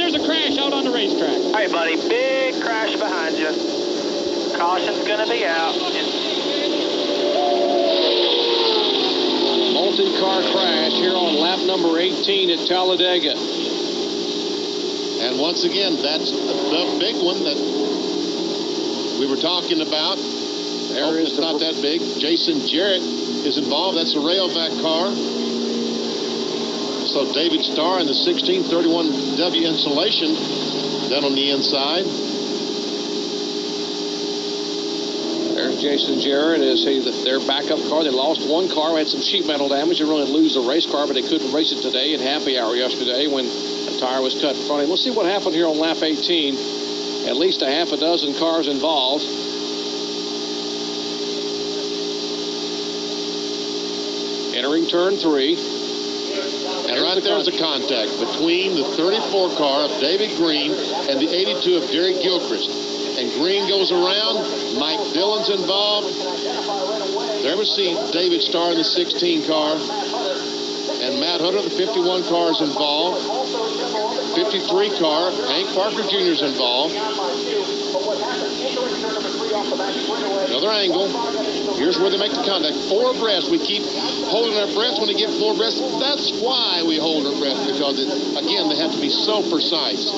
there's a crash out on the racetrack. All right, buddy, big crash behind you. Caution's going to be out. Multi-car crash here on lap number 18 at Talladega. And once again, that's the big one that we were talking about. It's not that big. Jason Jarrett is involved. That's a railback car. So David Starr in the 1631W insulation down on the inside. There's Jason Jarrett as their backup car. They lost one car, had some sheet metal damage. They really lose the race car, but they couldn't race it today in happy hour yesterday when a tire was cut in front of him. We'll see what happened here on lap 18. At least a half a dozen cars involved. Entering turn 3. And right there's a contact between the 34 car of David Green and the 82 of Derek Gilchrist. And Green goes around. Mike Dillon's involved. There we see David Starr in the 16 car. And Matt Hunter, the 51 car, is involved. 53 car, Hank Parker Jr. is involved. Another angle. Here's where they make the contact. 4 abreast. We keep holding our breath when they get 4 abreast. That's why we hold our breath, because, again, they have to be so precise.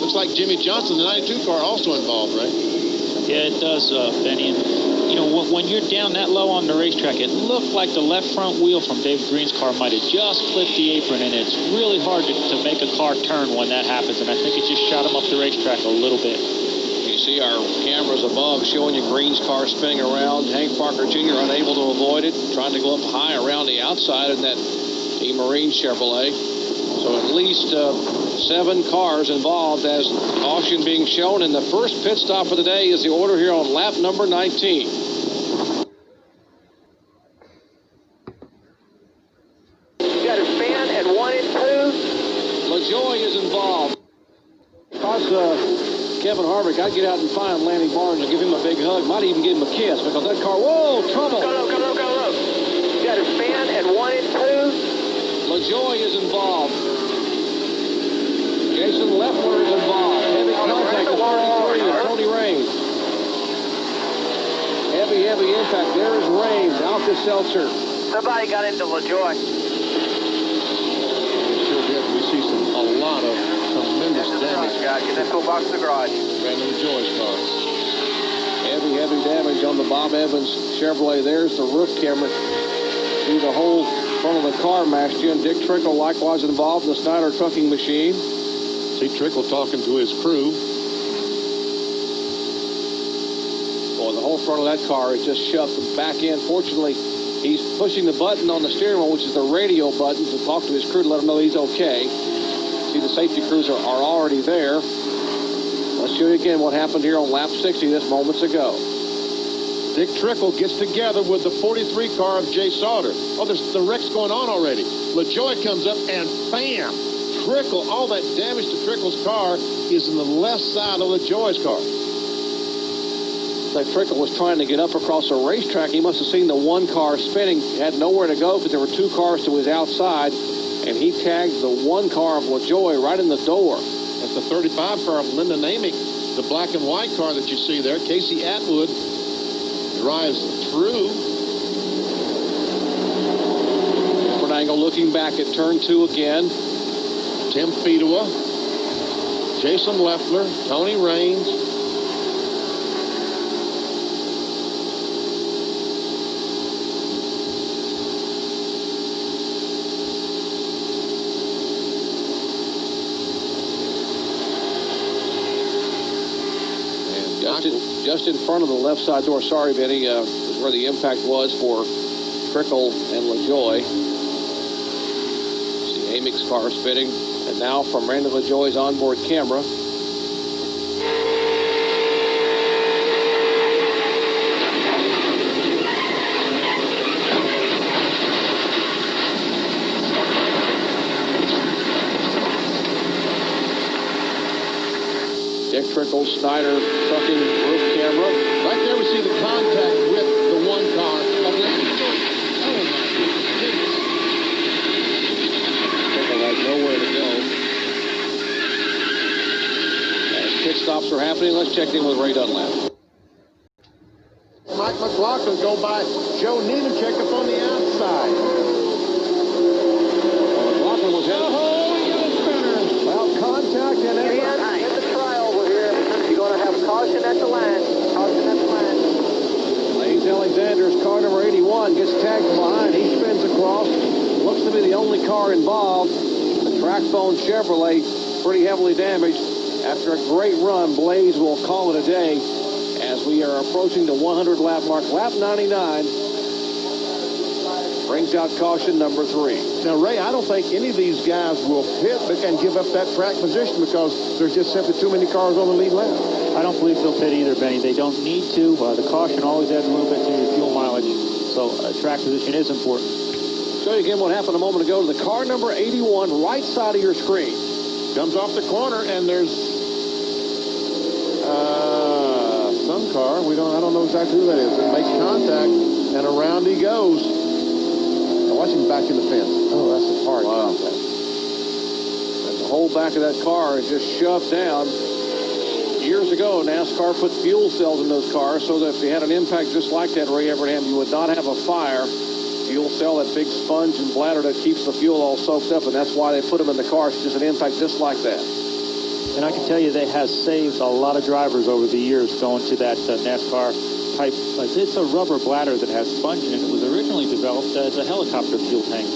Looks like Jimmy Johnson, the 92 car, also involved, right? Yeah, it does, Benny. You know, when you're down that low on the racetrack, it looked like the left front wheel from David Green's car might have just clipped the apron, and it's really hard to make a car turn when that happens, and I think it just shot him up the racetrack a little bit. You see our cameras above showing you Green's car spinning around. Hank Parker Jr. unable to avoid it, trying to go up high around the outside in that Team Marine Chevrolet. So at least 7 cars involved as caution being shown. And the first pit stop of the day is the order here on lap number 19. You got a span at 1 and 2. LaJoy is involved. Because Kevin Harvick, I'd get out and find Lanny Barnes and give him a big hug. Might even give him a kiss because that car, whoa, trouble. Go low. You got a span at 1 and 2. LaJoy is involved. Jason Leffler is involved. Heavy contact with 33 of Tony Raines. Heavy impact. There is Raines. Alka-Seltzer. Somebody got into LaJoy. Sure did. We see a lot of tremendous damage. Get that toolbox in the garage. Brandon LaJoy's car. Heavy damage on the Bob Evans Chevrolet. There's the roof camera. See the whole front of the car mashed in. Dick Trickle likewise involved in the Snyder trucking machine. See Trickle talking to his crew. Boy, the whole front of that car is just shoved back in. Fortunately, he's pushing the button on the steering wheel, which is the radio button, to talk to his crew to let him know he's okay. See, the safety crews are already there. Let's show you again what happened here on lap 60 just moments ago. Dick Trickle gets together with the 43 car of Jay Sauter. Oh, the wreck's going on already. LaJoy comes up and bam! Trickle, all that damage to Trickle's car is in the left side of LaJoy's car. Like Trickle was trying to get up across the racetrack. He must have seen the one car spinning, had nowhere to go because there were 2 cars to his outside, and he tagged the one car of LaJoy right in the door. That's the 35 car of Linda Namick, the black and white car that you see there. Casey Atwood drives through. Different angle looking back at turn 2 again. Tim Fedewa, Jason Leffler, Tony Raines. Just in front of the left side door, sorry, Benny, is where the impact was for Trickle and LaJoy. See Amick's car spinning. And now from Randy LaJoy's onboard camera. Dick Trickle, Snyder, trucking roof camera. Right there we see the contact with the one car of Randy LaJoy. Oh, my goodness. Trickle had nowhere to go. stops are happening. Let's check in with Ray Dunlap. Mike McLaughlin go by Joe Nemechek up on the outside. Well, McLaughlin was headed. Well, contact and In the trioval here. You're going to have caution at the line. Caution at the line. Blaze Alexander's car number 81 gets tagged from behind. He spins across. Looks to be the only car involved. The TouchStone Chevrolet pretty heavily damaged. After a great run, Blaze will call it a day as we are approaching the 100 lap mark. Lap 99 brings out caution number 3. Now, Ray, I don't think any of these guys will pit and give up that track position because there's just simply too many cars on the lead lap. I don't believe they'll pit either, Benny. They don't need to. The caution always adds a little bit to your fuel mileage, so track position is important. Show you again what happened a moment ago to the car number 81, right side of your screen. Comes off the corner, and there's some car. I don't know exactly who that is. It makes contact, and around he goes. Now watch him back in the fence. Oh, that's a hard Wow. contact. And the whole back of that car is just shoved down. Years ago, NASCAR put fuel cells in those cars so that if they had an impact just like that, Ray Abraham, you would not have a fire. Fuel cell, that big sponge and bladder that keeps the fuel all soaked up, and that's why they put them in the cars, just an impact just like that. And I can tell you, they have saved a lot of drivers over the years going to that NASCAR type. It's a rubber bladder that has sponge in it. It was originally developed as a helicopter fuel tank.